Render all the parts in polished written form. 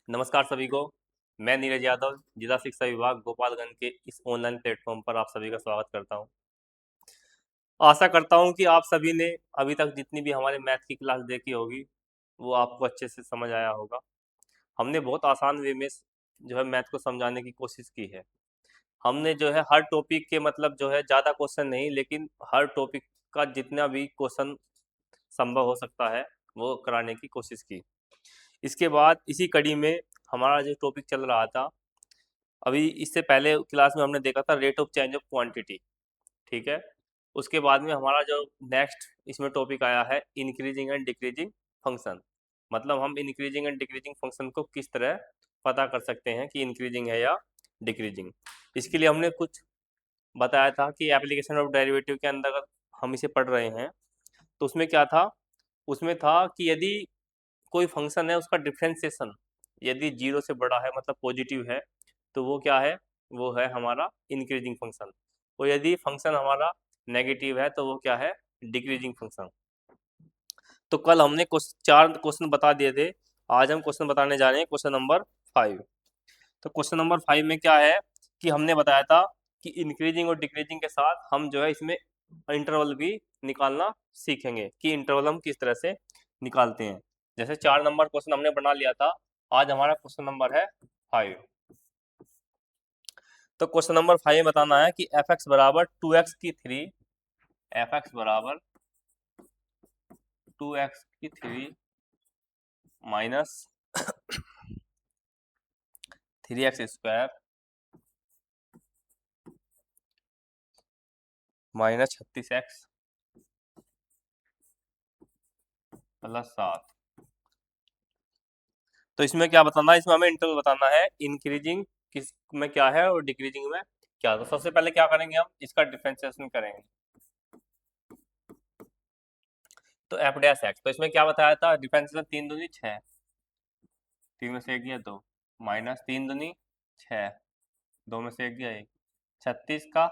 नमस्कार सभी को। मैं नीरज यादव जिला शिक्षा विभाग गोपालगंज के इस ऑनलाइन प्लेटफॉर्म पर आप सभी का स्वागत करता हूं। आशा करता हूं कि आप सभी ने अभी तक जितनी भी हमारे मैथ की क्लास देखी होगी वो आपको अच्छे से समझ आया होगा। हमने बहुत आसान वे में जो है मैथ को समझाने की कोशिश की है। हमने जो है हर टॉपिक के मतलब जो है ज़्यादा क्वेश्चन नहीं, लेकिन हर टॉपिक का जितना भी क्वेश्चन संभव हो सकता है वो कराने की कोशिश की। इसके बाद इसी कड़ी में हमारा जो टॉपिक चल रहा था, अभी इससे पहले क्लास में हमने देखा था rate of change of quantity. ठीक है। उसके बाद में हमारा जो नेक्स्ट इसमें टॉपिक आया है इंक्रीजिंग एंड डिक्रीजिंग फंक्शन। मतलब हम इंक्रीजिंग एंड डिक्रीजिंग फंक्शन को किस तरह पता कर सकते हैं कि इंक्रीजिंग है या डिक्रीजिंग। इसके लिए हमने कुछ बताया था कि एप्लीकेशन ऑफ डेरिवेटिव के अंदर हम इसे पढ़ रहे हैं। तो उसमें क्या था, उसमें था कि यदि कोई फंक्शन है उसका डिफ्रेंसिएशन यदि जीरो से बड़ा है मतलब पॉजिटिव है, तो वो क्या है, वो है हमारा इंक्रीजिंग फंक्शन। और यदि फंक्शन हमारा नेगेटिव है तो वो क्या है, डिक्रीजिंग फंक्शन। तो कल हमने चार क्वेश्चन बता दिए थे। आज हम क्वेश्चन बताने जा रहे हैं क्वेश्चन नंबर 5। तो क्वेश्चन नंबर 5 में क्या है कि हमने बताया था कि इंक्रीजिंग और डिक्रीजिंग के साथ हम जो है इसमें इंटरवल भी निकालना सीखेंगे कि इंटरवल हम किस तरह से निकालते हैं। जैसे 4 नंबर क्वेश्चन हमने बना लिया था, आज हमारा क्वेश्चन नंबर है 5। तो क्वेश्चन नंबर 5 में बताना है कि एफ एक्स बराबर 2x की 3, एफ एक्स बराबर 2x की 3 minus 3x² minus 36x plus 7। तो इसमें क्या बताना है, इसमें हमें इंटरवल बताना है इंक्रीजिंग किस में क्या है और डिक्रीजिंग में क्या। तो सबसे पहले क्या करेंगे, हम इसका डिफरेंशिएशन करेंगे। तो एफ डैश एक्स, तो इसमें क्या बताया था, डिफरेंशिएशन 3 दूनी 6, 3 में से 1 गया 2, माइनस 3 दूनी 6, 2 में से 1 गया 1, 36 का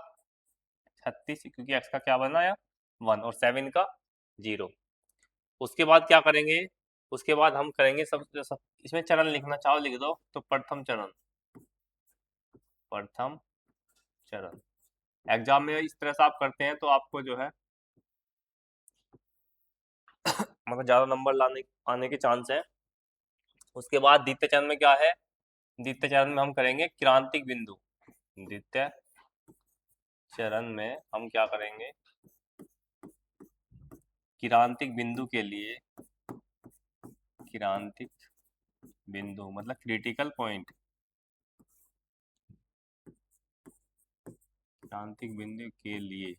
36 क्योंकि एक्स का क्या बनाया 1 और 7 का 0। उसके बाद क्या करेंगे, उसके बाद हम करेंगे सब इसमें चरण लिखना चाहो लिख दो। तो प्रथम चरण, प्रथम चरण एग्जाम में इस तरह से आप करते हैं तो आपको जो है मतलब ज्यादा नंबर लाने आने के चांस है। उसके बाद द्वितीय चरण में क्या है, द्वितीय चरण में हम करेंगे क्रांतिक बिंदु। द्वितीय चरण में हम क्या करेंगे, क्रांतिक बिंदु के लिए, क्रांतिक बिंदु मतलब क्रिटिकल पॉइंट, क्रांतिक बिंदु के लिए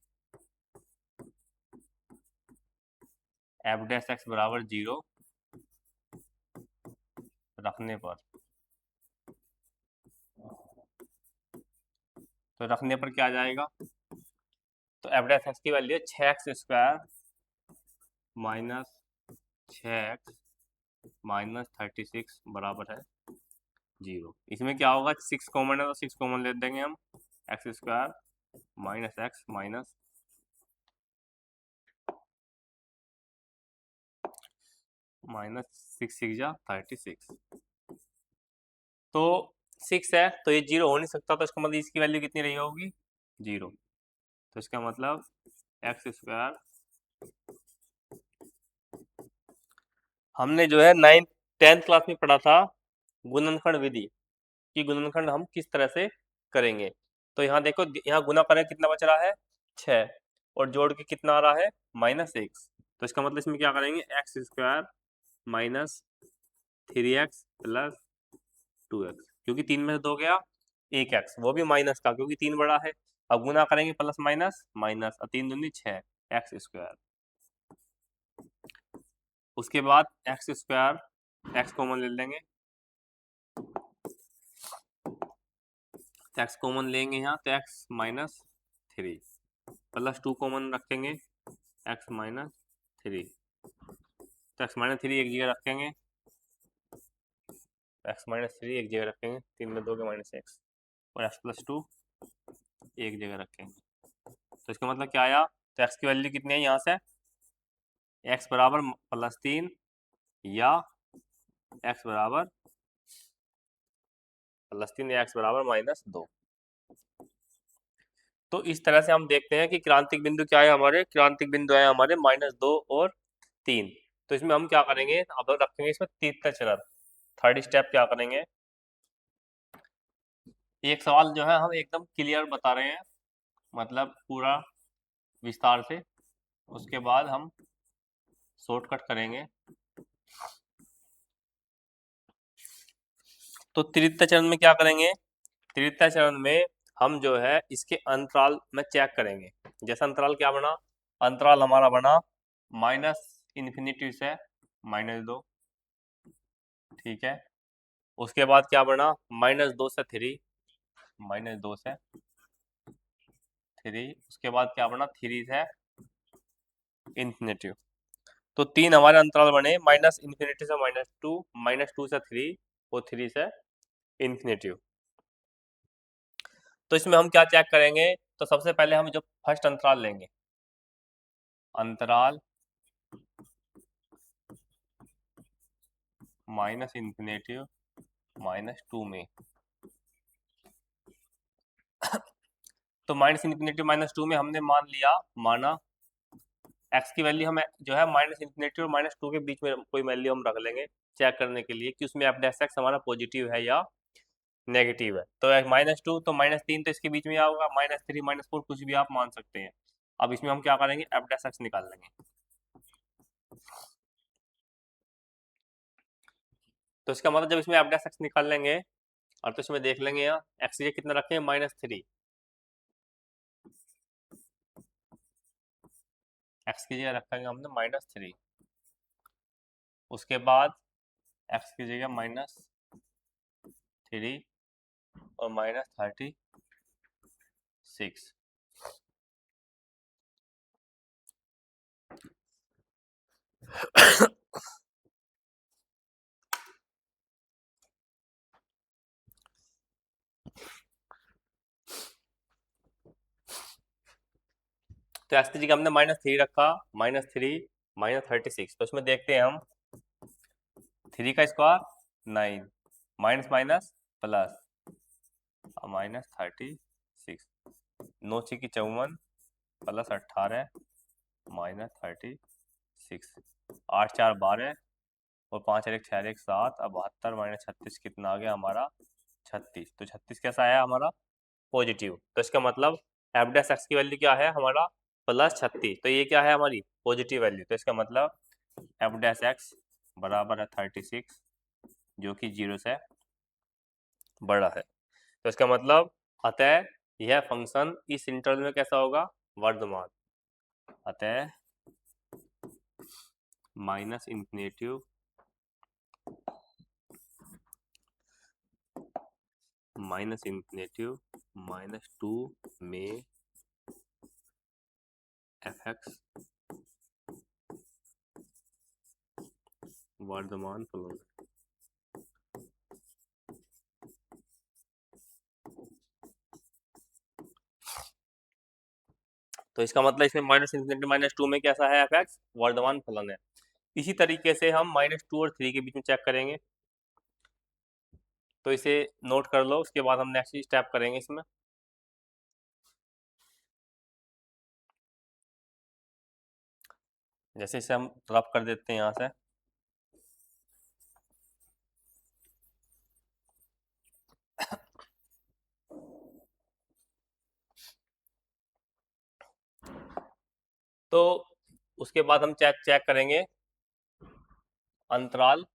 एफ डैश एक्स बराबर 0 रखने पर, तो रखने पर क्या आ जाएगा, तो एफ डैश एक्स की value 6x² minus 6x minus 36 बराबर है 0। इसमें क्या होगा, 6 कॉमन है तो 6 कॉमन ले देंगे हम, x² minus x minus minus 6 6 जा 36। तो 6 है तो ये 0 हो नहीं सकता, तो इसका मतलब इसकी वैल्यू कितनी रही होगी 0। तो इसका मतलब x², हमने जो है 10th क्लास में पढ़ा था गुणनखंड विधि कि गुणनखंड हम किस तरह से करेंगे। तो यहाँ देखो, यहाँ गुना करें कितना बच रहा है 6 और जोड़ के कितना आ रहा है -1। तो इसका मतलब इसमें क्या करेंगे x² minus 3x plus 2x, क्योंकि 3 में से 2 गया 1x, वो भी माइनस का क्योंकि 3 बड़ा है। अब गुना करेंगे प्लस माइनस माइनस, 3 दूनी 6 x²। उसके बाद x², x कॉमन ले लेंगे, x कॉमन लेंगे यहाँ तो x माइनस 3 प्लस 2 कॉमन रखेंगे x माइनस 3, तो x माइनस 3 एक जगह रखेंगे, x माइनस 3 एक जगह रखेंगे, 3 में 2 के माइनस x, और x प्लस 2 एक जगह रखेंगे। तो इसका मतलब क्या आया, तो x की वैल्यू कितनी है यहाँ से, x बराबर +3 या x बराबर +3 एक्स बराबर -2। तो इस तरह से हम देखते हैं कि क्रांतिक बिंदु क्या है हमारे, क्रांतिक बिंदु है हमारे -2 और 3। तो इसमें हम क्या करेंगे, अब रखेंगे इसमें तीसरा चरण, थर्ड स्टेप क्या करेंगे, एक सवाल जो है हम एकदम क्लियर बता रहे हैं, मतलब पूरा विस्तार से, उसके बाद हम शॉर्टकट करेंगे। तो तृतीय चरण में क्या करेंगे, तृतीय चरण में हम जो है इसके अंतराल में चेक करेंगे। जैसा अंतराल क्या बना, अंतराल हमारा बना -∞ से -2, ठीक है। उसके बाद क्या बना, -2 से 3, -2 से 3। उसके बाद क्या बना, 3 से इन्फिनेटिव। तो 3 हमारे अंतराल बने, -∞ से -2, -2 से 3 और 3 से इन्फिनेटिव। तो इसमें हम क्या चेक करेंगे, तो सबसे पहले हम जो फर्स्ट अंतराल लेंगे, अंतराल -∞ -2 में, तो -∞ -2 में हमने माना x की वैल्यू हम जो है -∞ और -2 के बीच में कोई वैल्यू हम रख लेंगे चेक करने के लिए कि उसमें f' हमारा पॉजिटिव है या नेगेटिव है। तो -2 तो -3 तो इसके बीच में होगा, -3 -4 कुछ भी आप मान सकते हैं। अब इसमें हम क्या करेंगे, f' निकाल लेंगे। तो इसका मतलब जब इसमें f' निकाल लेंगे और तो इसमें देख लेंगे यहाँ x की कितना रखें, -3, x की जगह रखेंगे हमने -3। उसके बाद x की जगह -3 और -36। तो x की जगह हमने -3 रखा, -3 -36। तो इसमें देखते हैं हम 3 का स्क्वायर 9, माइनस माइनस प्लस -36, 9 6 की 54 प्लस 18 -36, 8 4 12 और 5 1 6 1 7, अब 72 -36 कितना आ गया हमारा 36। तो 36 कैसा आया हमारा, पॉजिटिव। तो इसका मतलब f' की वैल्यू क्या है हमारा, +36। तो ये क्या है हमारी पॉजिटिव वैल्यू। तो इसका मतलब f' बराबर है 36, जो कि 0 से बड़ा है। तो इसका मतलब अतः यह फंक्शन इस इंटरवल में कैसा होगा, वर्धमान। अतः -∞ -2 में f' वर्धमान फलन। तो इसका मतलब इसमें -∞ -2 में कैसा है f' वर्धमान फलन है। इसी तरीके से हम -2 और 3 के बीच में चेक करेंगे। तो इसे नोट कर लो, उसके बाद हम नेक्स्ट स्टेप करेंगे इसमें। जैसे इसे हम रफ कर देते हैं यहाँ से, तो उसके बाद हम चेक करेंगे अंतराल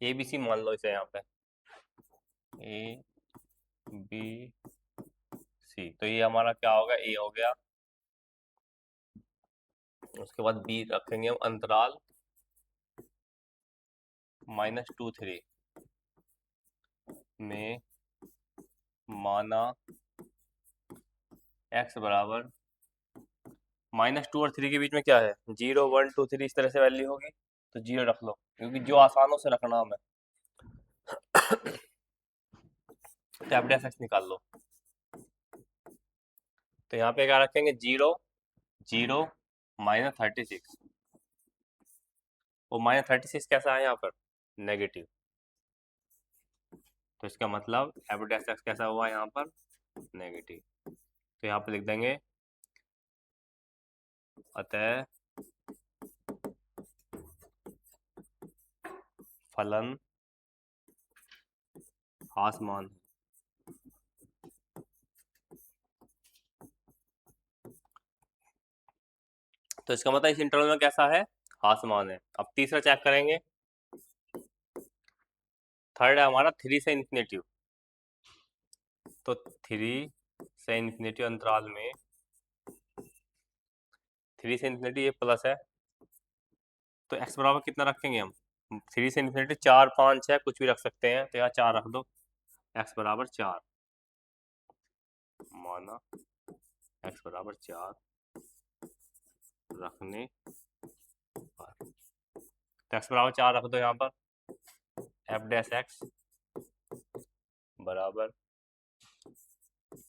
ABC, मान लो इसे यहाँ पे ABC। तो ये हमारा क्या होगा, A हो गया। उसके बाद B रखेंगे हम अंतराल -2 3 में माना x बराबर -2 और 3 के बीच में क्या है, 0 1 2 3 इस तरह से वैल्यू होगी। तो 0 रख लो, क्योंकि जो आसान हो से रखना हमें। तो f' निकाल लो। तो यहाँ पे क्या रखेंगे, 0 0 -36, और -36 कैसा है यहाँ पर, नेगेटिव। तो इसका मतलब एफ डैश एक्स कैसा हुआ यहाँ पर, नेगेटिव। तो यहाँ पर लिख देंगे अतः फलन आसमान। तो इसका मतलब इस इंटरवल में कैसा है, आसमान है। अब तीसरा चेक करेंगे। थर्ड है हमारा 3 से इन्फिनेटिव। तो 3 से इन्फिनेटिव अंतराल में 3 से इन्फिनिटी ये प्लस है, तो x बराबर कितना रखेंगे हम, 3 से इन्फिनिटी 4 5 6 कुछ भी रख सकते हैं, तो यहाँ 4 रख दो, x बराबर 4 माना, x बराबर 4 रखने पर, तो x बराबर 4 रख दो यहाँ पर, f डैश x बराबर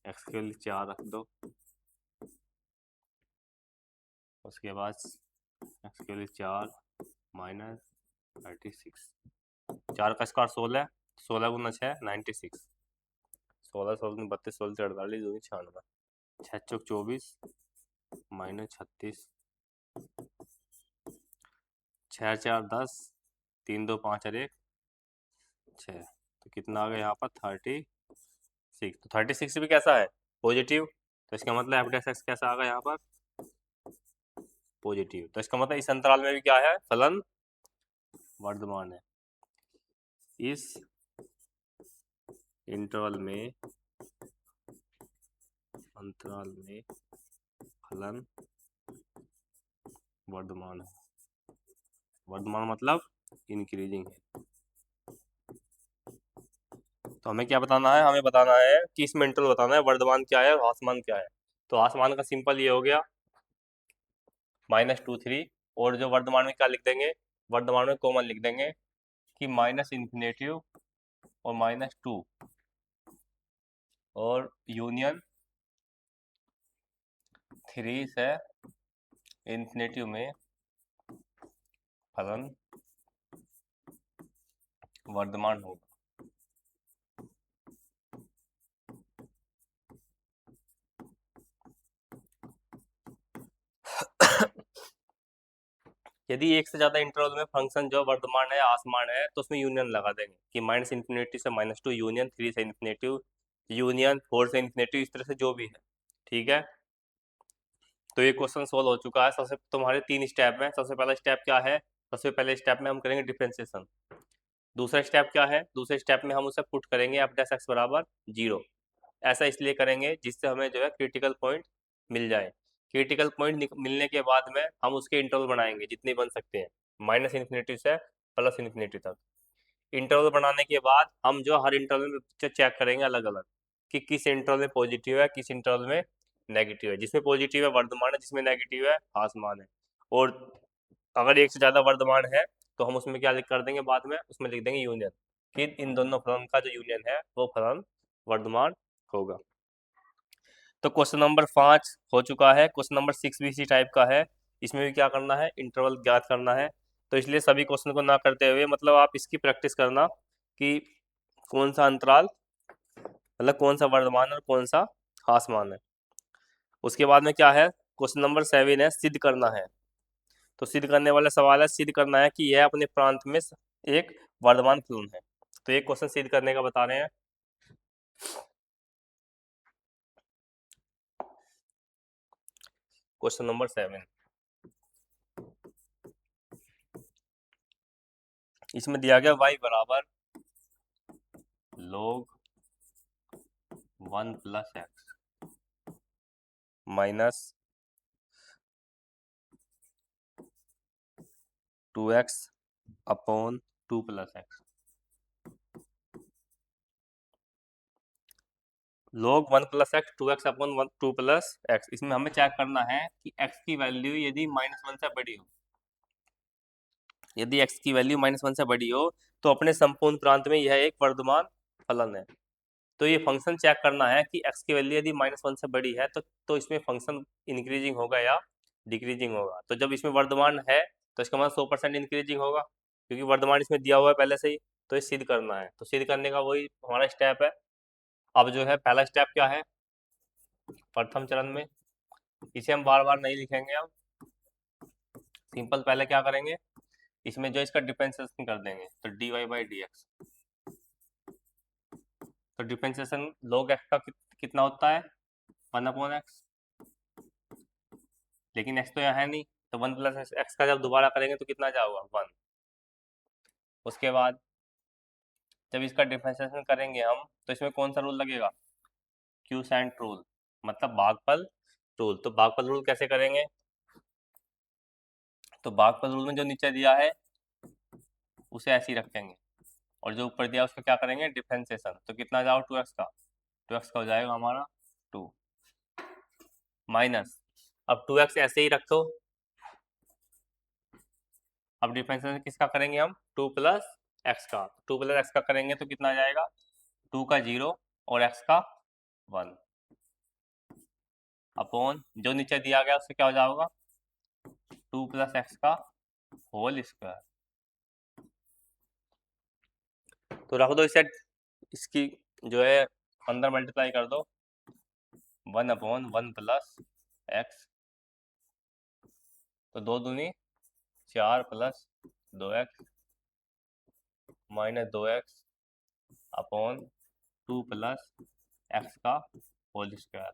x के लिए 4 रख दो, उसके बाद x के लिए 4 माइनस 36, 4 का स्क्वायर 16, 16 गुना 6 96, 16 16 32 16 48 2 96, 6 चौक 24 माइनस 36, 6 4 10, 3 2 5 और 1 6, तो कितना आ गया यहाँ पर 36। तो 36 भी कैसा है, पॉजिटिव, तो इसका मतलब एफ डैश एक्स कैसा आ गया यहाँ पर, पॉजिटिव। तो इसका मतलब इस अंतराल में भी क्या है, फलन वर्धमान है। इस इंटरवल में अंतराल में फलन वर्धमान है। वर्धमान मतलब इंक्रीजिंग है। तो हमें क्या बताना है, हमें बताना है कि इसमें इंटरवल बताना है वर्धमान क्या है और आसमान क्या है। तो आसमान का सिंपल ये हो गया -2 3, और जो वर्धमान में क्या लिख देंगे, वर्धमान में कॉमन लिख देंगे कि माइनस इन्फिनेटिव और -2 और यूनियन 3 से इन्फिनेटिव में फलन वर्धमान होगा। यदि एक से ज्यादा इंटरवल में फंक्शन जो वर्धमान है आसमान है, तो उसमें यूनियन लगा देंगे कि माइनस इन्फिनेटिव से -2 यूनियन 3 से इन्फिनेटिव यूनियन 4 से इन्फिनेटिव, इस तरह से जो भी है। ठीक है, तो ये क्वेश्चन सोल्व हो चुका है। सबसे तुम्हारे 3 स्टेप हैं। सबसे पहला स्टेप क्या है, सबसे पहले स्टेप में हम करेंगे डिफरेंशिएशन। दूसरा स्टेप क्या है, दूसरे स्टेप में हम उसे पुट करेंगे एफ डैश एक्स बराबर 0। ऐसा इसलिए करेंगे जिससे हमें जो है क्रिटिकल पॉइंट मिल जाए। क्रिटिकल पॉइंट मिलने के बाद में हम उसके इंटरवल बनाएंगे जितने बन सकते हैं, माइनस इन्फिनिटी से प्लस इन्फिनिटी तक। इंटरवल बनाने के बाद हम जो हर इंटरवल में चेक करेंगे अलग अलग कि किस इंटरवल में पॉजिटिव है, किस इंटरवल में नेगेटिव है। जिसमें पॉजिटिव है वर्धमान है, जिसमें नेगेटिव है आसमान है। और अगर एक से ज़्यादा वर्धमान है तो हम उसमें क्या लिख कर देंगे, बाद में उसमें लिख देंगे यूनियन, कि इन दोनों फलन का जो यूनियन है वो फलन वर्धमान होगा। तो क्वेश्चन नंबर 5 हो चुका है। क्वेश्चन नंबर 6 भी इसी टाइप का है। इसमें भी क्या करना है, इंटरवल ज्ञात करना है। तो इसलिए सभी क्वेश्चन को ना करते हुए मतलब आप इसकी प्रैक्टिस करना कि कौन सा अंतराल, मतलब कौन सा वर्धमान और कौन सा आसमान है। उसके बाद में क्या है, क्वेश्चन नंबर 7 है, सिद्ध करना है। तो सिद्ध करने वाला सवाल है, सिद्ध करना है कि यह अपने प्रांत में एक वर्धमान फलन है। तो एक क्वेश्चन सिद्ध करने का बता रहे हैं। क्वेश्चन नंबर 7, इसमें दिया गया y बराबर log 1 plus x minus 2x upon 2 plus x. log 1 plus x 2x upon 2 plus x, इसमें हमें चेक करना है कि x की वैल्यू यदि -1 से बड़ी हो, यदि x की वैल्यू -1 से बड़ी हो तो अपने संपूर्ण प्रांत में यह एक वर्धमान फलन है। तो ये फंक्शन चेक करना है कि x की वैल्यू यदि -1 से बड़ी है तो इसमें फंक्शन इंक्रीजिंग होगा या डिक्रीजिंग होगा। तो जब इसमें वर्धमान है तो इसका मतलब 100% इंक्रीजिंग होगा, क्योंकि वर्धमान इसमें दिया हुआ है पहले से ही। तो ये सिद्ध करना है, तो सिद्ध करने का वही हमारा स्टेप है। अब जो है पहला स्टेप क्या है प्रथम चरण में, इसे हम बार बार नहीं लिखेंगे, हम सिंपल पहले क्या करेंगे, इसमें जो इसका डिफरेंशिएशन कर देंगे, तो dy बाई डी एक्स। तो डिफरेंशिएशन log x का कितना होता है 1/x, लेकिन x तो यहाँ है नहीं, तो 1 प्लस एक्स का जब दोबारा करेंगे तो कितना जाएगा 1। उसके बाद जब इसका डिफरेंशिएशन करेंगे हम, तो इसमें कौन सा रूल लगेगा, क्यूसेंट रूल, मतलब भागफल रूल। तो भागफल रूल कैसे करेंगे, तो भागफल रूल में जो नीचे दिया है उसे ऐसे ही रखेंगे, और जो ऊपर दिया उसका क्या करेंगे डिफरेंशिएशन। तो कितना जाओ 2x का, 2x का हो जाएगा हमारा 2 माइनस, अब 2x ऐसे ही रखो, अब डिफरेंशिएशन किसका करेंगे हम 2 प्लस एक्स का, 2 प्लस एक्स का करेंगे तो कितना आ जाएगा 2 का 0 और x का 1 अपॉन जो नीचे दिया गया उससे क्या हो जाएगा 2 प्लस एक्स का होल स्क्वायर। तो रख दो इसे, इसकी जो है अंदर मल्टीप्लाई कर दो, 1/1 प्लस एक्स, तो 2 दूनी 4 plus 2x minus 2x upon 2 plus x का होल स्क्वायर।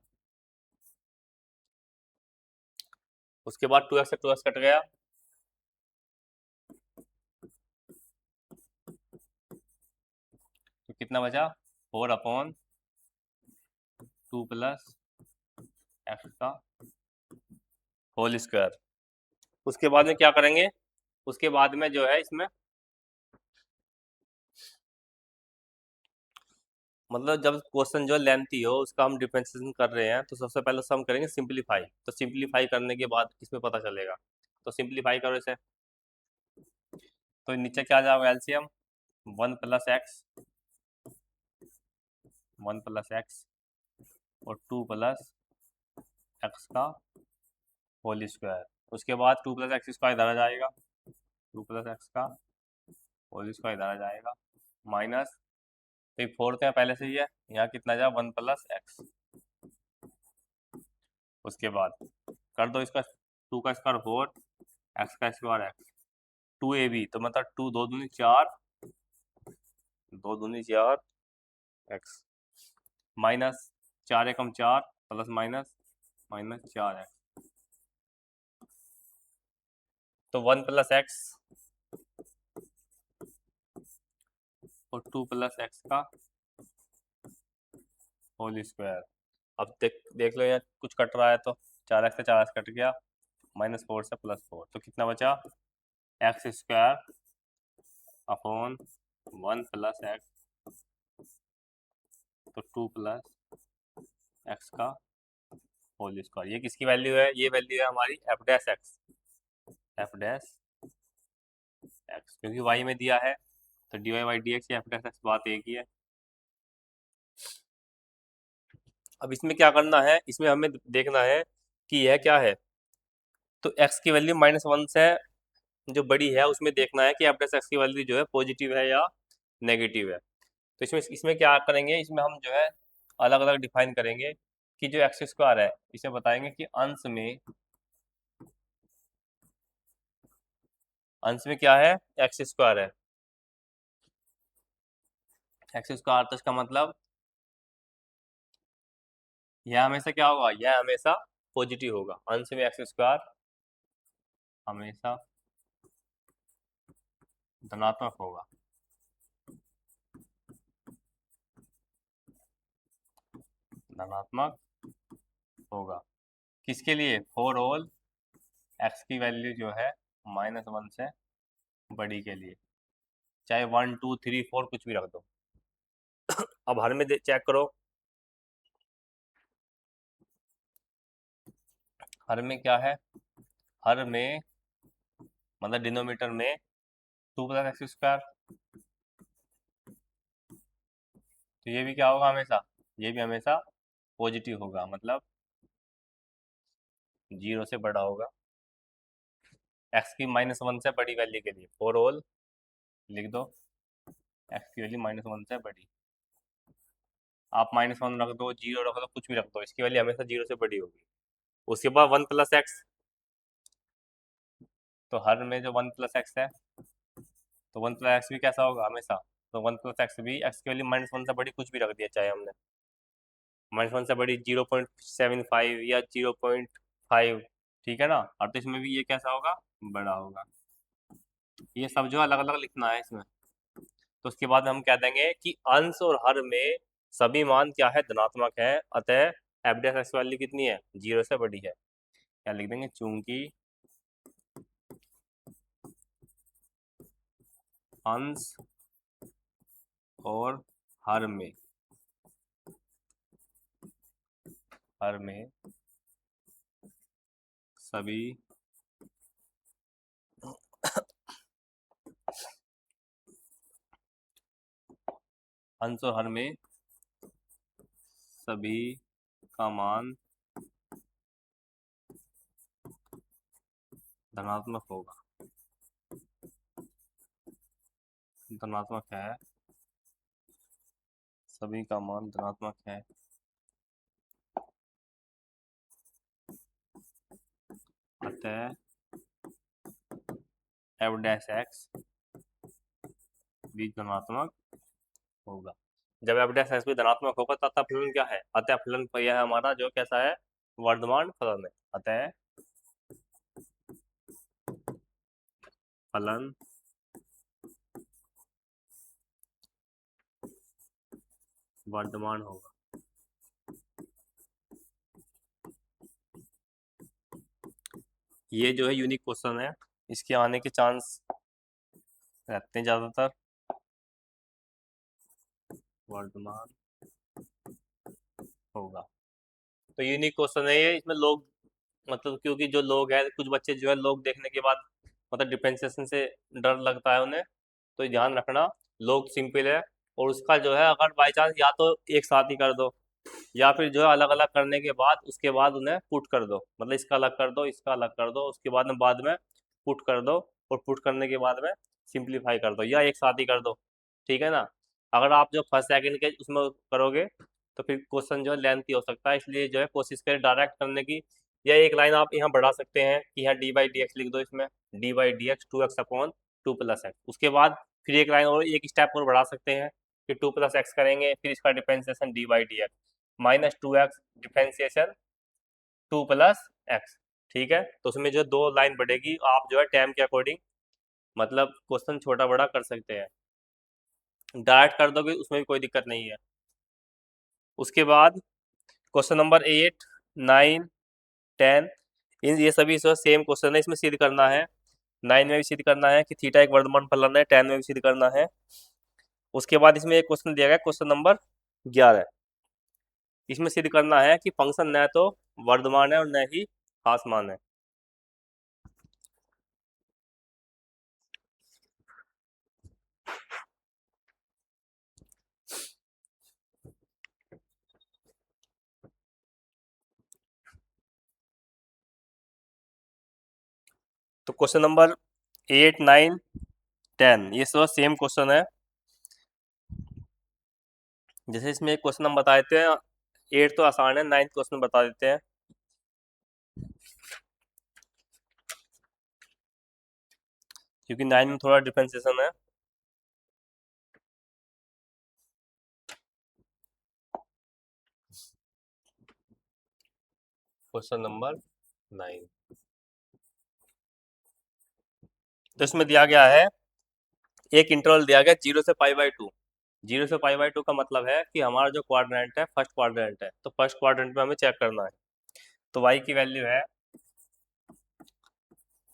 उसके बाद 2x से 2x कट गया, तो कितना बचा 4/2 प्लस एक्स का होल स्क्वायर। उसके बाद में क्या करेंगे, उसके बाद में जो है इसमें मतलब जब क्वेश्चन जो लेंथी हो उसका हम डिफरेंशिएशन कर रहे हैं, तो सबसे पहले हम करेंगे सिंपलीफाई। तो सिंपलीफाई करने के बाद इसमें पता चलेगा, तो सिंपलीफाई करो इसे, तो नीचे क्या आ जाएगा LCM 1 plus x, 1 plus x और 2 प्लस एक्स का होल स्क्वायर। उसके बाद 2 प्लस एक्स स्क्वायर इधर आ जाएगा, 2 प्लस एक्स का होल स्क्वायर इधर आ जाएगा, माइनस, तो ये फोर्थ है पहले से ही है, यहाँ कितना जाए 1 प्लस एक्स। उसके बाद कर दो इसका 2 का स्क्वायर 4, एक्स का स्क्वायर एक्स, 2ab, तो मतलब 2 2 दूनी 4, 2 दूनी 4 एक्स माइनस 4 एकम 4 प्लस माइनस माइनस 4x, तो 1 प्लस एक्स और 2 प्लस एक्स का होल स्क्वायर। अब देख देख लो यार कुछ कट रहा है, तो 4x से 4x कट गया, -4 से +4, तो कितना बचा x square upon 1 plus x, तो 2 प्लस एक्स का होल स्क्वायर। ये किसकी वैल्यू है, ये वैल्यू है हमारी f dash x, f dash x, क्योंकि वाई में दिया है, तो d y by d x या एफ डैश एक्स बात एक ही है। अब इसमें क्या करना है, इसमें हमें देखना है कि यह क्या है, तो x की वैल्यू -1 से जो बड़ी है उसमें देखना है कि एफ डैश एक्स की वैल्यू जो है पॉजिटिव है या नेगेटिव है। तो इसमें इसमें क्या करेंगे, इसमें हम जो है अलग अलग डिफाइन करेंगे कि जो एक्स स्क्वायर है इसे बताएंगे कि अंश में क्या है एक्स स्क्वायर है, एक्स स्क्वायर, तो इसका मतलब यह हमेशा क्या होगा, यह हमेशा पॉजिटिव होगा, अंश में एक्स स्क्वायर हमेशा धनात्मक होगा, धनात्मक होगा। किसके लिए, फॉर ऑल एक्स की वैल्यू जो है -1 से बड़ी के लिए, चाहे 1 2 3 4 कुछ भी रख दो। अब हर में चेक करो, हर में क्या है, हर में मतलब डिनोमीटर में 2 प्लस एक्स स्क्वायर, तो ये भी क्या होगा हमेशा, ये भी हमेशा पॉजिटिव होगा, मतलब 0 से बड़ा होगा, एक्स की -1 से बड़ी वैल्यू के लिए, फॉर ऑल लिख दो एक्स की वैल्यू -1 से बड़ी। आप -1 रख दो, 0 रख दो, कुछ भी रख दो, इसकी वैल्यू हमेशा 0 से बड़ी होगी। उसके बाद 1 + x, तो हर में जो 1 + x है, तो 1 + x भी कैसा होगा हमेशा, तो 1 + x भी x की वैल्यू -1 से बड़ी कुछ भी रख दिया चाहे हमने, -1 से बड़ी 0.75 या 0.5, ठीक है ना। और तो इसमें भी ये कैसा होगा, बड़ा होगा। ये सब जो अलग अलग लिखना है इसमें। तो उसके बाद हम कह देंगे कि अंश और हर में सभी मान क्या है, धनात्मक है, अतः f' वैल्यू कितनी है, 0 से बड़ी है। क्या लिख देंगे, चूंकि अंश और हर में सभी अंश और हर में सभी का मान धनात्मक होगा, धनात्मक है, सभी का मान धनात्मक है, अतः f' भी धनात्मक होगा। जब f' भी धनात्मक होगा तब फलन क्या है, अतः फलन यह हमारा जो कैसा है, वर्धमान फलन है। अतः फलन वर्धमान होगा। ये जो है यूनिक क्वेश्चन है, इसके आने के चांस रहते हैं ज़्यादातर। वर्धमान होगा, तो यूनिक क्वेश्चन है ये। इसमें लोग मतलब, क्योंकि जो लोग हैं, कुछ बच्चे जो है लोग देखने के बाद मतलब डिफरेंशिएशन से डर लगता है उन्हें, तो ध्यान रखना लोग सिंपल है, और उसका जो है अगर बाई चांस या तो एक साथ ही कर दो, या फिर जो है अलग अलग करने के बाद उसके बाद उन्हें पुट कर दो, मतलब इसका अलग कर दो, इसका अलग कर दो, उसके बाद में पुट कर दो, और पुट करने के बाद में सिंप्लीफाई कर दो, या एक साथ ही कर दो, ठीक है ना। अगर आप जो फर्स्ट सेकंड के उसमें करोगे तो फिर क्वेश्चन जो है लेंथी हो सकता है, इसलिए जो है कोशिश करें डायरेक्ट करने की। या एक लाइन आप यहाँ बढ़ा सकते हैं कि यहाँ d/dx लिख दो, इसमें d/dx 2x/2 + x। उसके बाद फिर एक लाइन और एक स्टेप और बढ़ा सकते हैं कि 2 + x करेंगे, फिर इसका differentiation d/dx -2x differentiation 2 + x, ठीक है। तो उसमें जो दो लाइन बढ़ेगी, आप जो है टाइम के अकॉर्डिंग मतलब क्वेश्चन छोटा बड़ा कर सकते हैं, डायरेक्ट कर दोगे उसमें भी कोई दिक्कत नहीं है। उसके बाद क्वेश्चन नंबर 8, 9, 10, इन ये सभी सेम क्वेश्चन है, इसमें सिद्ध करना है। 9 में भी सिद्ध करना है कि थीटा एक वर्धमान फलन है, 10 में भी सिद्ध करना है। उसके बाद इसमें एक क्वेश्चन दिया गया क्वेश्चन नंबर 11, इसमें सिद्ध करना है कि फंक्शन न तो वर्धमान है और न ही ह्रासमान है। तो क्वेश्चन नंबर 8, 9, 10 ये सब सेम क्वेश्चन है। जैसे इसमें एक क्वेश्चन हम बता देते हैं, 8 तो आसान है, 9th क्वेश्चन बता देते हैं। क्योंकि 9 में थोड़ा डिफरेंशिएशन है। क्वेश्चन नंबर 9, तो इसमें दिया गया है एक इंटरवल दिया गया 0 से π/2। 0 से π/2 का मतलब है कि हमारा जो क्वाड्रेंट है फर्स्ट क्वाड्रेंट है, तो फर्स्ट क्वाड्रेंट में हमें चेक करना है। तो y की वैल्यू है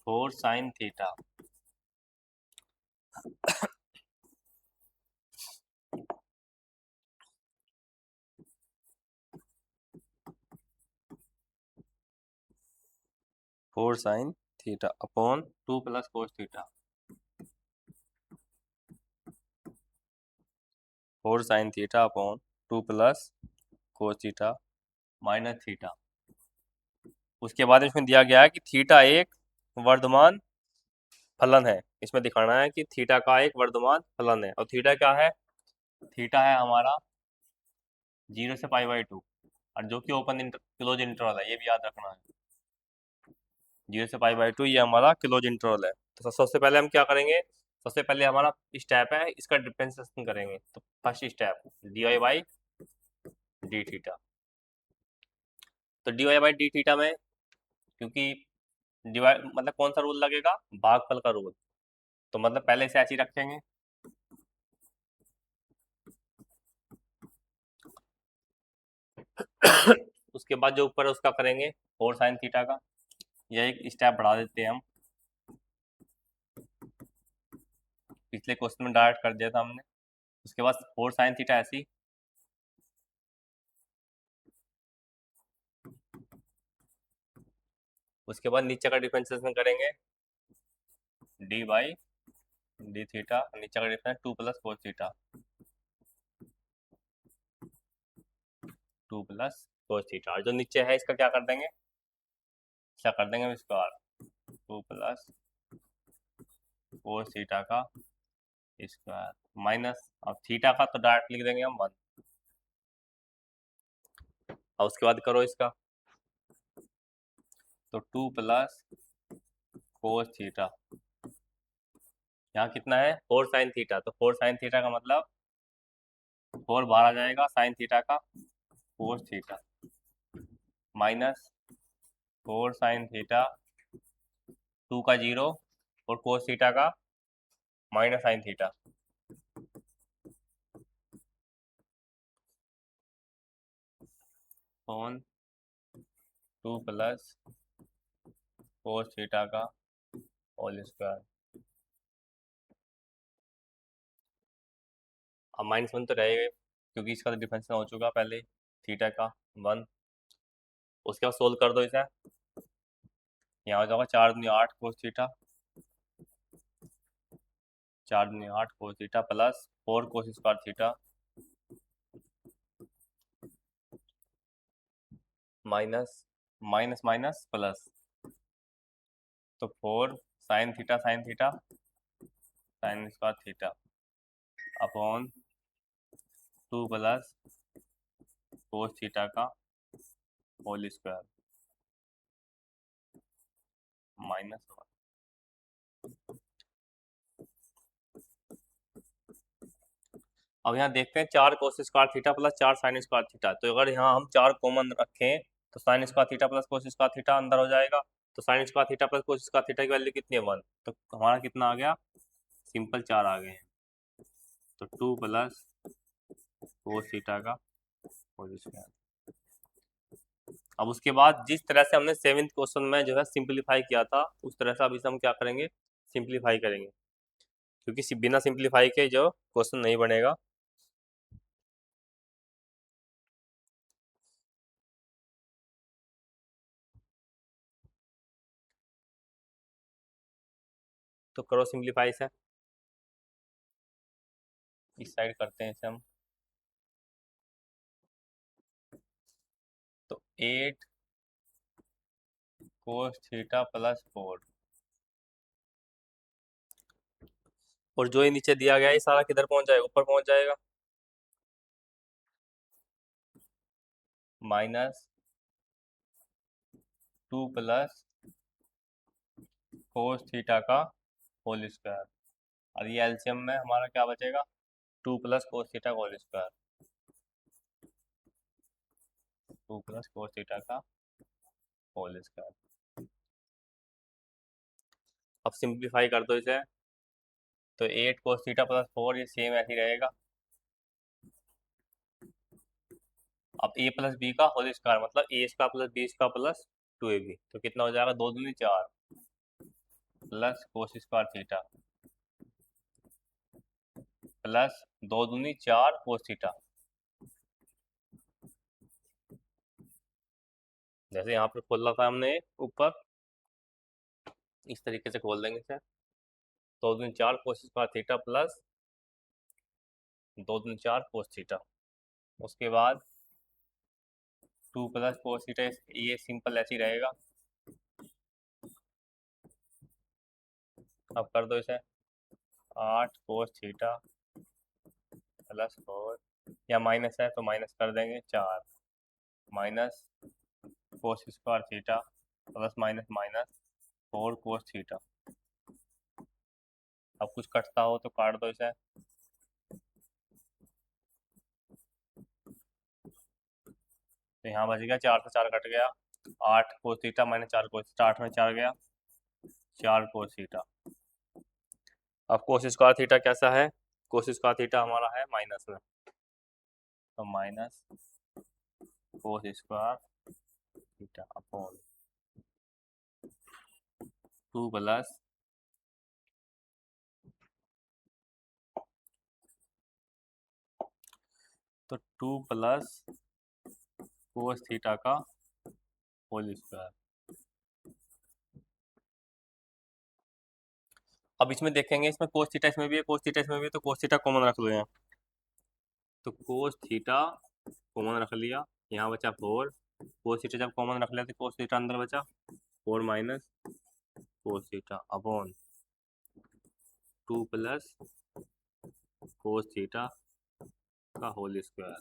4 sin theta, 4 sin theta upon 2 + cos theta, 4 sin theta upon 2 + cos theta minus theta. उसके बाद इसमें दिया गया है कि थीटा एक वर्धमान फलन है, इसमें दिखाना है कि थीटा का एक वर्धमान फलन है। और थीटा क्या है? थीटा है हमारा 0 से π/2, और जो कि ओपन क्लोज इंटरवल है, ये भी याद रखना है। 0 से π/2 ये हमारा क्लोज इंटरवल है। तो सबसे पहले हम क्या करेंगे? सबसे पहले हमारा स्टेप है इसका डिफरेंशिएशन करेंगे। तो फर्स्ट स्टेप dy/d थीटा। तो dy/d थीटा में, क्योंकि डिवाइड मतलब कौन सा रूल लगेगा? भागफल का रूल। तो मतलब पहले से ऐसे ही रखेंगे। उसके बाद जो ऊपर है उसका करेंगे 4 sin थीटा का। यह एक स्टेप बढ़ा देते हैं हम, पिछले क्वेश्चन में डायरेक्ट कर दिया था हमने। उसके बाद 4 sin थीटा ऐसी। उसके बाद नीचे का डिफरेंशिएशन करेंगे dy/d थीटा, नीचे का difference 2 + cos theta, 2 + cos theta. और जो नीचे है इसका क्या कर देंगे? इसका कर देंगे हम स्क्वायर, 2 + cos थीटा का स्क्वायर माइनस, अब थीटा का तो डायरेक्ट लिख देंगे हम 1। और उसके बाद करो इसका, तो 2 + cos थीटा, यहाँ कितना है? 4 sin थीटा। तो 4 sin थीटा का मतलब 4 बाहर आ जाएगा, sin थीटा का cos theta minus 4 sin theta, 2 का 0 और cos थीटा का minus sin theta. On 2 + cos theta का होल स्क्वायर। अब -1 तो रहेगा क्योंकि इसका तो डिफरेंस हो चुका पहले थीटा का 1। उसके बाद सोल्व कर दो इसे, यहाँ हो जाएगा 4 दूनी 8 cos थीटा, 4 दूनी 8 cos theta plus 4 cos square theta minus minus minus plus, तो 4 sin theta sin square theta upon 2 + cos theta का होल स्क्वायर -1। अब यहाँ देखते हैं 4 cos square theta plus 4 sin square theta. तो अगर यहाँ हम 4 कॉमन रखें तो sin square theta plus cos square theta अंदर हो जाएगा। तो sin square theta plus cos square theta की वैल्यू कितनी है? 1। तो हमारा कितना आ गया? सिंपल 4 आ गए हैं। तो 2 + cos थीटा का होल स्क्वायर। अब उसके बाद जिस तरह से हमने 7th क्वेश्चन में जो है सिंपलीफाई किया था, उस तरह से अब इसे हम क्या करेंगे? सिंपलीफाई करेंगे, क्योंकि बिना सिंपलीफाई के जो क्वेश्चन नहीं बनेगा। तो करो सिंपलीफाई से, इस साइड करते हैं इसे हम। तो 8 cos थीटा प्लस 4, और जो ये नीचे दिया गया है सारा किधर पहुंच जाएगा? ऊपर पहुंच जाएगा। -2 + cos थीटा का होल स्क्वायर, और ये एलसीएम में हमारा क्या बचेगा? 2 + cos थीटा का होल स्क्वायर, 2 + cos थीटा का होल स्क्वायर। अब सिंप्लीफाई कर दो इसे, तो 8 cos थीटा प्लस 4 ये सेम ऐसे ही रहेगा। अब a + b का होल स्क्वायर मतलब a² + b² + 2ab, तो कितना हो जाएगा? 2 दूनी 4 plus cos square theta plus 2 दूनी 4 cos थीटा। जैसे यहाँ पे खोल रखा है हमने ऊपर, इस तरीके से खोल देंगे इसे। 2 दूनी 4 cos स्क्वायर थीटा प्लस 2 दूनी 4 cos थीटा। उसके बाद 2 + cos थीटा, ये सिंपल ऐसे ही रहेगा। अब कर दो इसे, 8 cos थीटा +4, या माइनस है तो माइनस कर देंगे, 4 minus cos² theta plus minus minus 4 cos theta. अब कुछ कटता हो तो काट दो इसे, तो यहाँ बच गया 4 से 4 कट गया, 8 cos theta minus 4 cos theta, 8 में 4 गया, 4 cos थीटा। अब cos² थीटा कैसा है, cos² थीटा हमारा है माइनस में, तो minus cos² theta upon 2 plus तो 2 प्लस cos थीटा का होल स्क्वायर। अब इसमें देखेंगे, इसमें cos थीटा इसमें भी है, cos थीटा इसमें भी है, तो cos थीटा कॉमन रख दो यहाँ, तो cos थीटा कॉमन रख लिया, यहाँ बचा 4, cos थीटा जब कॉमन रख लिया तो cos थीटा अंदर बचा, 4 minus cos theta upon 2 plus cos theta का होल स्क्वायर।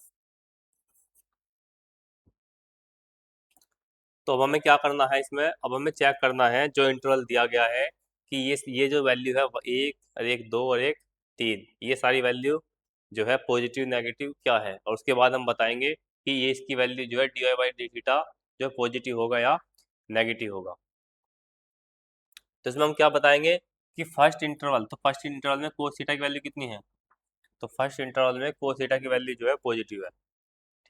तो अब हमें क्या करना है इसमें, अब हमें चेक करना है जो इंटरवल दिया गया है कि ये जो वैल्यू है, एक और एक 2 और एक 3, ये सारी वैल्यू जो है पॉजिटिव नेगेटिव क्या है, और उसके बाद हम बताएंगे कि ये इसकी वैल्यू जो है dy/dθ जो पॉजिटिव होगा या नेगेटिव होगा। तो इसमें हम क्या बताएंगे कि फर्स्ट इंटरवल, तो फर्स्ट इंटरवल में cos थीटा की वैल्यू कितनी है, तो फर्स्ट इंटरवल में cos थीटा की वैल्यू जो है पॉजिटिव है,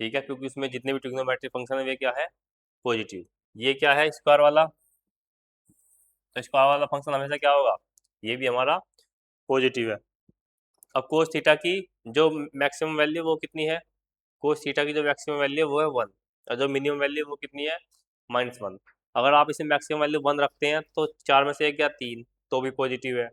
ठीक है, क्योंकि उसमें जितने भी ट्रिग्नोमेट्रिक फंक्शन है वे क्या है, पॉजिटिव। ये क्या है, स्क्वायर वाला, तो स्क्वायर वाला फंक्शन हमेशा क्या होगा, ये भी हमारा पॉजिटिव है। अब कोस थीटा की जो मैक्सिमम वैल्यू वो कितनी है, कोस थीटा की जो मैक्सिमम वैल्यू है वो है 1, और जो मिनिमम वैल्यू वो कितनी है, -1। अगर आप इसे मैक्सिमम वैल्यू 1 रखते हैं तो 4 में से एक या 3 तो भी पॉजिटिव है,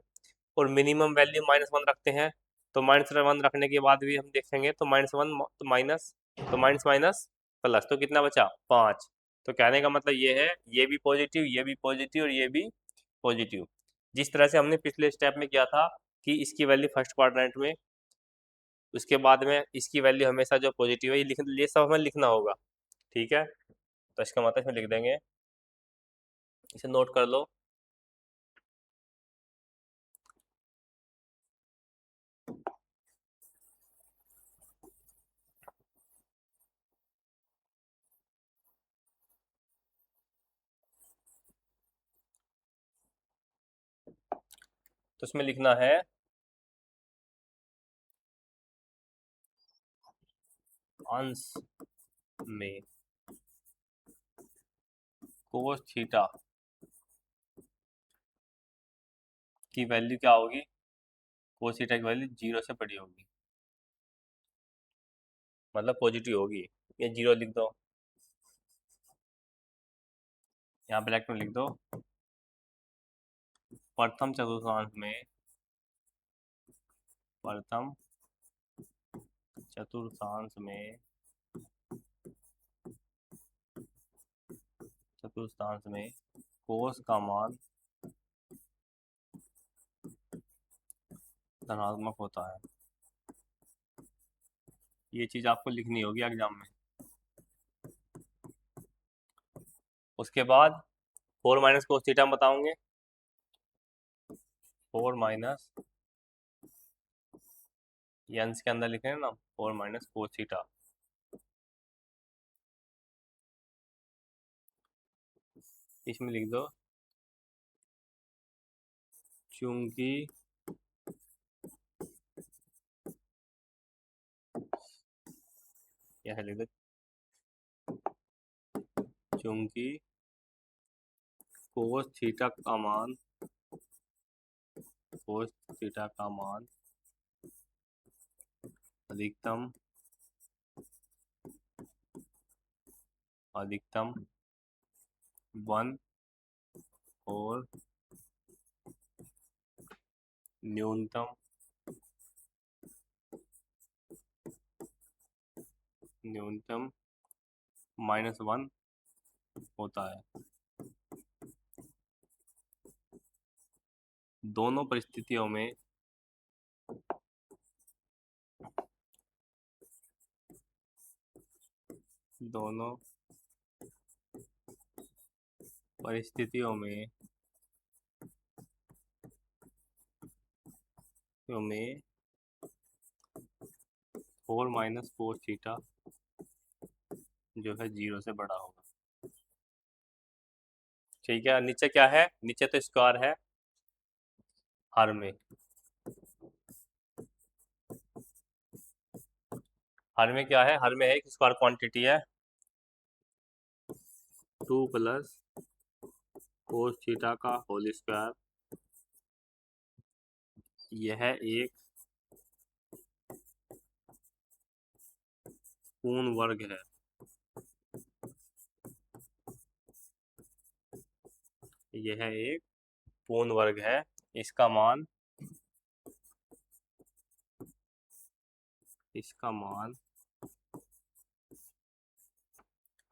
और मिनिमम वैल्यू -1 रखते हैं तो -1 रखने के बाद भी हम देखेंगे तो -1 तो माइनस, तो माइनस माइनस प्लस, तो कितना बचा, 5। तो कहने का मतलब ये है, ये भी पॉजिटिव, ये भी पॉजिटिव और ये भी पॉजिटिव। जिस तरह से हमने पिछले स्टेप में किया था कि इसकी वैल्यू फर्स्ट क्वाड्रेंट में, उसके बाद में इसकी वैल्यू हमेशा जो पॉजिटिव है ये सब हमें लिखना होगा, ठीक है। तो इसका मतलब इसमें लिख देंगे, इसे नोट कर लो। तो इसमें लिखना है अंश में कोस थीटा की वैल्यू क्या होगी, कोस थीटा की वैल्यू 0 से बड़ी होगी, मतलब पॉजिटिव होगी। ये 0 लिख दो, यहाँ ब्रैकेट में लिख दो, प्रथम चतुर्थांश में, प्रथम चतुर्थांश में, चतुर्थांश में कोस का मान धनात्मक होता है। ये चीज आपको लिखनी होगी एग्जाम में। उसके बाद 4 माइनस कोस थीटा बताओगे, 4 माइनस, ये अंश के अंदर लिखे हैं ना, 4 माइनस कोस थीटा, इसमें लिख दो चूंकि यह लिख दो चूंकि कोस थीटा का मान, कोस थीटा का मान अधिकतम, अधिकतम 1 और न्यूनतम, न्यूनतम -1 होता है। दोनों परिस्थितियों में दोनों परिस्थितियों में 4 माइनस कोस थीटा जो है 0 से बड़ा होगा। ठीक है, नीचे क्या है? नीचे तो स्क्वायर है, हर में क्या है? हर में है एक स्क्वायर क्वांटिटी है 2 प्लस कोस थीटा का होल स्क्वायर। यह एक पूर्ण वर्ग है। यह एक पूर्ण वर्ग है। इसका मान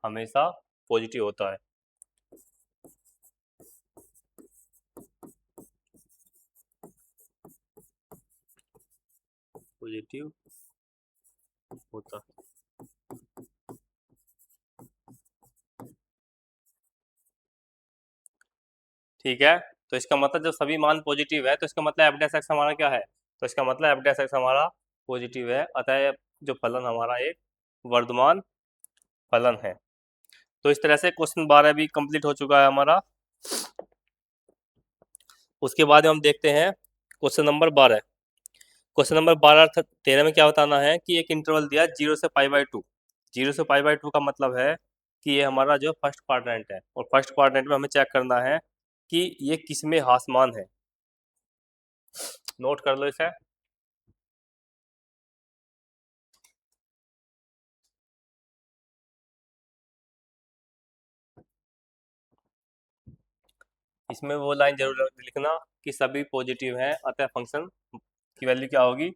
हमेशा पॉजिटिव होता है। पॉजिटिव होता है। ठीक है, तो इसका मतलब जब सभी मान पॉजिटिव है तो इसका मतलब एफ डैश एक्स हमारा क्या है? तो इसका मतलब एफ डैश एक्स हमारा पॉजिटिव है, अतः जो फलन हमारा एक वर्धमान फलन है। तो इस तरह से क्वेश्चन 12 भी कंप्लीट हो चुका है हमारा। उसके बाद हम देखते हैं क्वेश्चन नंबर 12। क्वेश्चन नंबर 13 में क्या बताना है कि एक इंटरवल दिया 0 से π/2। 0 से π/2 का मतलब है कि ये हमारा जो फर्स्ट क्वाड्रेंट है, और फर्स्ट क्वाड्रेंट में हमें चेक करना है कि ये किस में हासमान है। नोट कर लो इसे। इसमें वो लाइन जरूर लिखना कि सभी पॉजिटिव हैं, अतः फंक्शन की वैल्यू क्या होगी?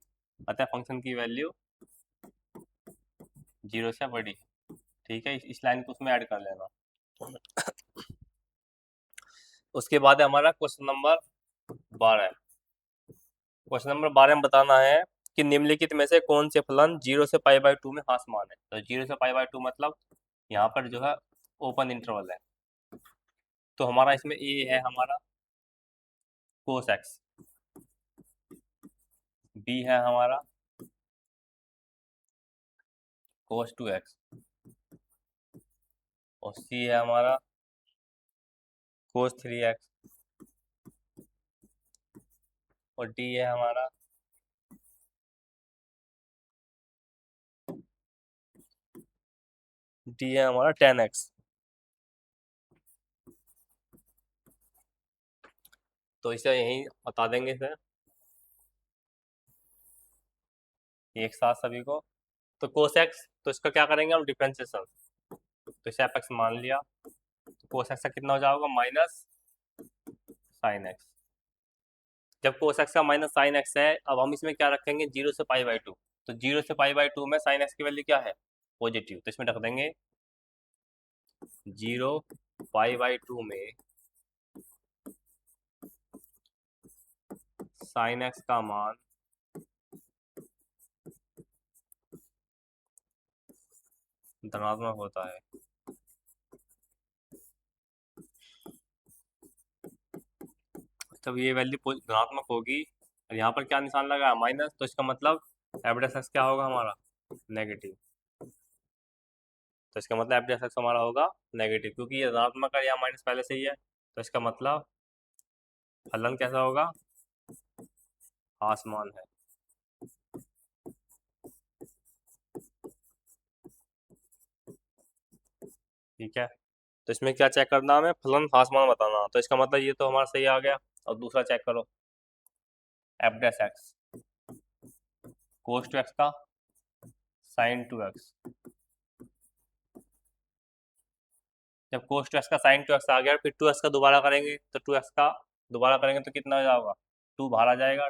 अतः फंक्शन की वैल्यू 0 से बड़ी है। ठीक है, इस लाइन को उसमें ऐड कर लेना। उसके बाद है हमारा क्वेश्चन नंबर 12। क्वेश्चन नंबर 12 में बताना है कि निम्नलिखित में से कौन से फलन 0 से π/2 में हासमान है। तो 0 से π/2 मतलब यहाँ पर जो है ओपन इंटरवल है। तो हमारा इसमें ए है हमारा कोस एक्स, बी है हमारा कोस 2x, और सी है हमारा कोस 3x, और डी है हमारा tan x। तो इसे यहीं बता देंगे सर एक साथ सभी को। तो कोस एक्स, तो इसका क्या करेंगे हम? डिफरेंशिएशन। तो इसे एफ एक्स मान लिया, तो कोस एक्स का कितना हो जाएगा? Minus sine x. जब कोस एक्स का माइनस साइन एक्स है, अब हम इसमें क्या रखेंगे? 0 से π/2। तो 0 से π/2 में साइन एक्स की वैल्यू क्या है? पॉजिटिव। तो इसमें रख देंगे 0 π/2 में साइन एक्स का मान धनात्मक होता है। तब ये वैल्यू धनात्मक होगी, और यहाँ पर क्या निशान लगा है? माइनस। तो इसका मतलब एफ डैश एक्स क्या होगा हमारा? नेगेटिव। तो इसका मतलब एफ डैश एक्स हमारा होगा नेगेटिव, क्योंकि ये धनात्मक है, यहाँ माइनस पहले से ही है। तो इसका मतलब फलन कैसा होगा? आसमान है। ठीक है, तो इसमें क्या चेक करना हमें? फलन आसमान बताना। तो इसका मतलब ये तो हमारा सही आ गया। और दूसरा चेक करो, एफ डैश एक्स कोस 2x का साइन 2x। जब कोस 2x का साइन 2x आ गया, फिर 2x का दोबारा करेंगे, तो 2x का दोबारा करेंगे तो कितना हो जाएगा? 2 बाहर आ जाएगा,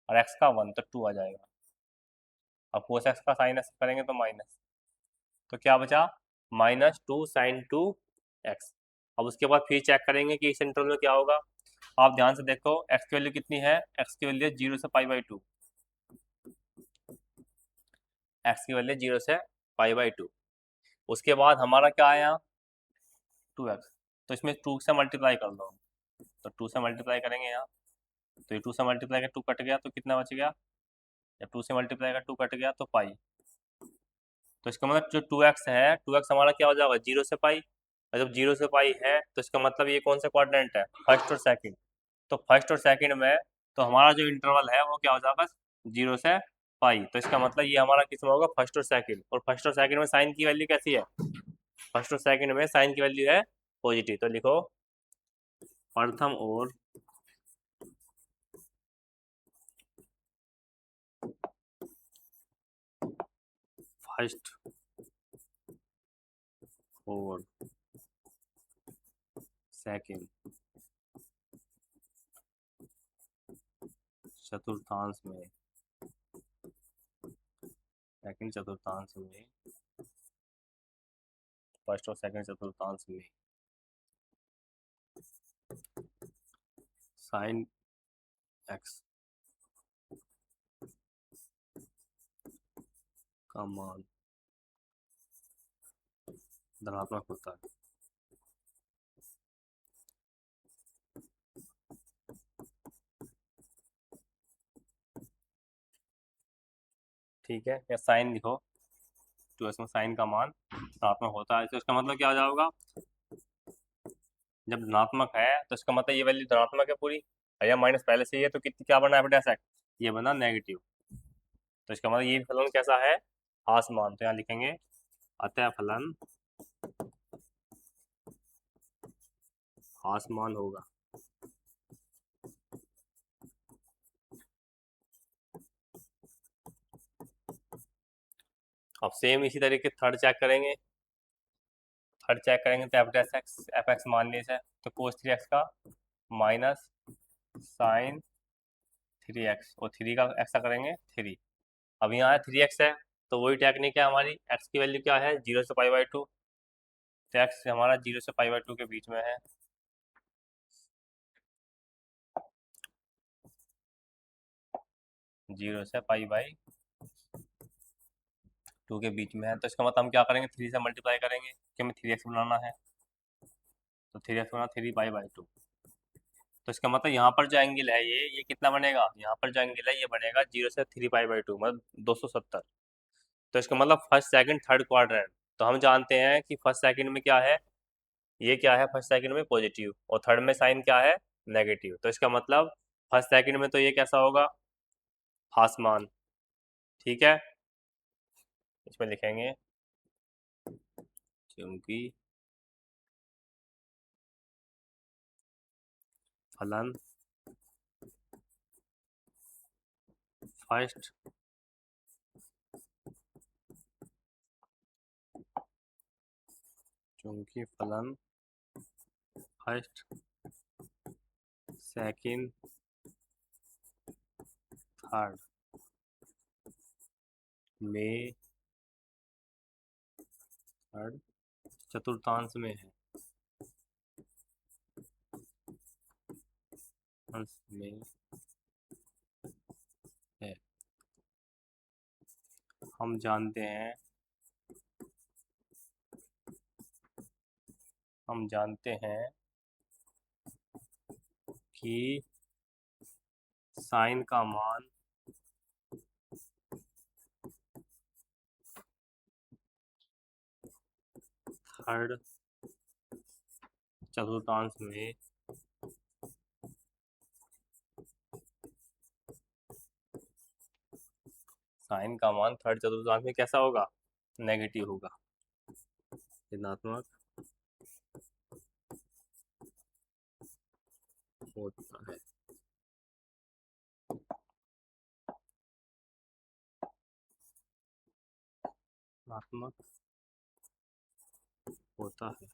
और x का 1, तो 2 आ जाएगा। अब कोस एक्स का साइन एक्स करेंगे तो माइनस, तो क्या बचा? -2 sin 2x। अब उसके बाद फिर चेक करेंगे कि इस इंटरवल में क्या होगा। आप ध्यान से देखो एक्स की वैल्यू कितनी है, एक्स की वैल्यू है 0 से π/2, एक्स की वैल्यू 0 से π/2। उसके बाद हमारा क्या आया 2x, तो इसमें 2 से मल्टीप्लाई कर दो, तो 2 से मल्टीप्लाई करेंगे यहाँ, तो ये 2 से मल्टीप्लाई का 2 कट गया तो कितना बच गया, जब 2 से मल्टीप्लाई का 2 कट गया तो पाई, तो इसका मतलब जो 2x है 2x हमारा क्या हो जाएगा 0 से पाई, और जब 0 से पाई है तो इसका मतलब ये कौन सा क्वाड्रेंट है, फर्स्ट और सेकंड, तो फर्स्ट और सेकंड में तो हमारा जो इंटरवल है वो क्या हो जाएगा 0 से पाई, तो इसका मतलब ये हमारा किस में होगा फर्स्ट और सेकंड, और फर्स्ट और सेकंड में साइन की वैल्यू कैसी है, फर्स्ट और सेकंड में साइन की वैल्यू है पॉजिटिव, तो लिखो प्रथम और फर्स्ट और सेकंड चतुर्थांश में, सेकंड चतुर्थांश में, फर्स्ट और सेकंड चतुर्थांश में साइन एक्स का मान धनात्मक होता है। ठीक है, या साइन लिखो, तो इसमें साइन का मान धनात्मक होता है, तो इसका मतलब क्या हो जाएगा, जब धनात्मक है तो इसका मतलब ये वैल्यू धनात्मक है पूरी, या माइनस पहले से ही है तो कितनी क्या बना है एक्स, ये बना नेगेटिव, तो इसका मतलब ये फलन कैसा है आसमान, तो यहाँ लिखेंगे अतः फलन आसमान होगा। अब सेम इसी तरीके थर्ड चेक करेंगे, थर्ड चेक करेंगे तो एफ एक्स मान लीजिए, तो कोस 3x का माइनस साइन 3x, और 3 का एक्स का करेंगे 3, अब यहाँ 3x है तो वही टेक्निक है हमारी, x की वैल्यू क्या है 0 से π/2, तो x हमारा 0 से π/2 के बीच में है, 0 से π/2 के बीच में है, तो इसका मतलब हम क्या करेंगे 3 से मल्टीप्लाई करेंगे कि हमें 3x बनाना है, तो 3x बना 3π/2, तो इसका मतलब यहाँ पर जो एंगल है ये कितना बनेगा, यहाँ पर जो एंगल है ये बनेगा 0 से 3π/2 मतलब 270, तो इसका मतलब फर्स्ट सेकंड थर्ड क्वाड्रेंट, तो हम जानते हैं कि फर्स्ट सेकंड में क्या है, ये क्या है फर्स्ट सेकंड में पॉजिटिव, और थर्ड में साइन क्या है नेगेटिव, तो इसका मतलब फर्स्ट सेकंड में तो ये कैसा होगा आसमान, ठीक है, इसमें लिखेंगे क्योंकि फलन फर्स्ट क्योंकि फलन फर्स्ट सेकंड थर्ड में थर्ड चतुर्थांश में है, अंश में है, हम जानते हैं कि साइन का मान थर्ड चतुर्थांश में साइन का मान थर्ड चतुर्थांश में कैसा होगा नेगेटिव होगा, ऋणात्मक होता है। ऋणात्मक होता है,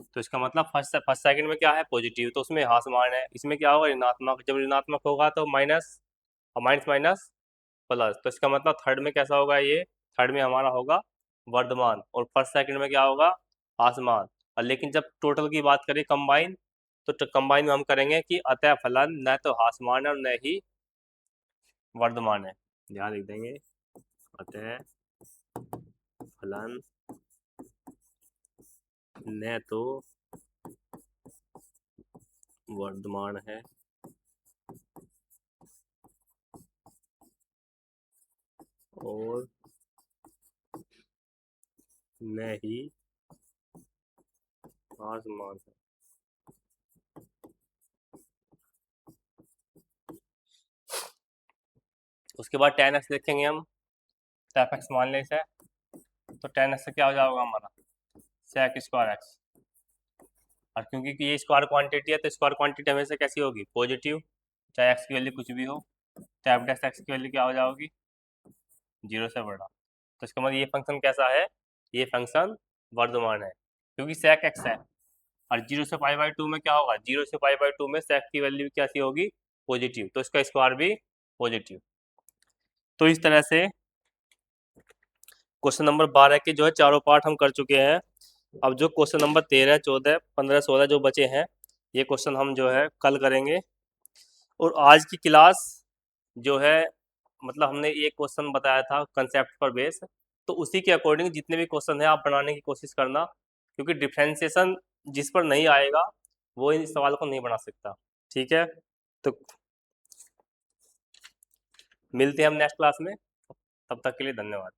तो इसका मतलब फर्स्ट सेकंड में क्या है पॉजिटिव, तो उसमें हाँ समान है, इसमें क्या होगा ऋणात्मक, जब ऋणात्मक होगा तो माइनस, और माइनस माइनस प्लस, तो इसका मतलब थर्ड में कैसा होगा, ये थर्ड में हमारा होगा वर्धमान, और फर्स्ट सेकंड में क्या होगा आसमान, और लेकिन जब टोटल की बात करें कंबाइन, तो कंबाइन में हम करेंगे कि अतः फलन न तो ह्रासमान है और न ही वर्धमान है। ध्यान लिख देंगे, अतः फलन न तो वर्धमान है और न ही ह्रासमान है। उसके बाद tan x देखेंगे हम, तो एफ एक्स मान लें इसे, तो tan x से क्या हो जाएगा हमारा sec स्क्वायर एक्स। और क्योंकि ये स्क्वायर क्वांटिटी है तो स्क्वायर क्वांटिटी हमेशा कैसी होगी, पॉजिटिव, चाहे x की वैल्यू कुछ भी हो। तो एफ डैश एक्स की वैल्यू क्या हो जाएगी, 0 से बड़ा। तो इसका मतलब ये फंक्शन कैसा है, ये फंक्शन वर्धमान है क्योंकि sec x है। और 0 से π/2 में क्या होगा, 0 से π/2 में sec की वैल्यू कैसी होगी, पॉजिटिव, तो इसका स्क्वायर भी पॉजिटिव। तो इस तरह से क्वेश्चन नंबर 12 के जो है चारों पार्ट हम कर चुके हैं। अब जो क्वेश्चन नंबर 13, 14, 15, 16 जो बचे हैं, ये क्वेश्चन हम जो है कल करेंगे। और आज की क्लास जो है, मतलब हमने एक क्वेश्चन बताया था कंसेप्ट पर बेस, तो उसी के अकॉर्डिंग जितने भी क्वेश्चन है आप बनाने की कोशिश करना, क्योंकि डिफ्रेंसिएशन जिस पर नहीं आएगा वो इन सवाल को नहीं बना सकता। ठीक है, तो मिलते हैं हम नेक्स्ट क्लास में, तब तक के लिए धन्यवाद।